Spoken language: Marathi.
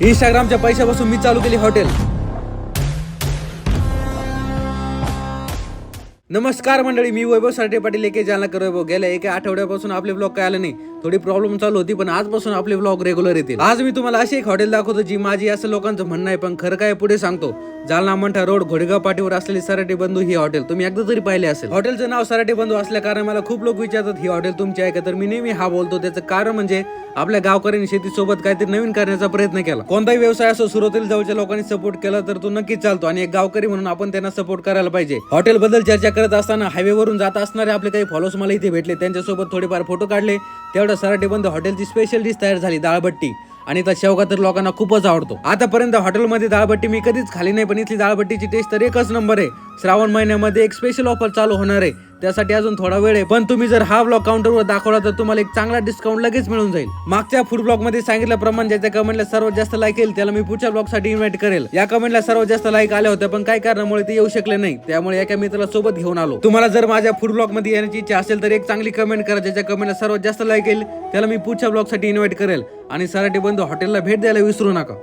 इंस्टाग्रामच्या पैशापासून मी चालू केली हॉटेल। नमस्कार मंडळी, मी वैभव सारटे पाटील एके जालना वैभव। गेल्या एका आठवड्यापासून आपले ब्लॉग काय आले नाही, थोडी प्रॉब्लेम चालू होती, पण आजपासून आपले ब्लॉग रेग्युलर येतील। आज मी तुम्हाला अशी एक हॉटेल दाखवतो जी माझी असं लोकांचं म्हणणं आहे, पण खरं काय पुढे सांगतो। जालना मंठा रोड घोडेगाव पाटीवर असलेली सराटे बंधू ही हॉटेल तुम्ही एकदा तरी पाहिले असेल। हॉटेलचं नाव सराटे बंधू असल्या कारण मला खूप लोक विचारतात ही हॉटेल तुमची आहे का, तर मी नेहमी हा बोलतो। त्याचं कारण म्हणजे आपल्या गावकऱ्यांनी शेतीसोबत काहीतरी नवीन करण्याचा प्रयत्न केला। कोणताही व्यवसाय असो, सुरुवातीला जवळच्या लोकांनी सपोर्ट केला तर तो नक्कीच चालतो, आणि एक गावकरी म्हणून आपण त्यांना सपोर्ट करायला पाहिजे। हॉटेल बद्दल चर्चा करत असताना हायवे वरून जात असणारे आपले काही फॉलोअर्स मला इथे भेटले, त्यांच्यासोबत थोडेफार फोटो काढले। तेवढं सराटे बंधू हॉटेलची स्पेशल डिश तयार झाली, डाळबट्टी, आणि त्या शेवगा तर लोकांना खूपच आवडतो। आतापर्यंत हॉटेलमध्ये डाळबट्टी मी कधीच खाली नाही, पण इथली डाळबट्टीची टेस्ट तर एकच नंबर आहे। श्रावण महिन्यामध्ये एक स्पेशल ऑफर चालू होणार आहे, त्यासाठी अजून थोडा वेळ आहे, पण तुम्ही जर हा ब्लॉग काउंटरवर दाखवला तर तुम्हाला एक चांगला डिस्काउंट लगेच मिळून जाईल। मागच्या फूड ब्लॉग मध्ये सांगितल्याप्रमाणे ज्याच्या कमेंटला सर्वात जास्त लाईक येईल त्याला मी पुढच्या ब्लॉग साठी इन्व्हाइट करेल। या कमेंटला सर्वात जास्त लाईक आले होते, पण काही कारणामुळे ते येऊ शकले नाही, त्यामुळे एका मित्राला सोबत घेऊन आलो। तुम्हाला जर माझ्या फूड ब्लॉग मध्ये येण्याची इच्छा असेल तर एक चांगली कमेंट करा, ज्याच्या कमेंटला सर्वात जास्त लाईक येईल त्याला मी पुढच्या ब्लॉग साठी इन्व्हाइट करेल। आणि सराटे बंधू हॉटेलला भेट द्यायला विसरू नका।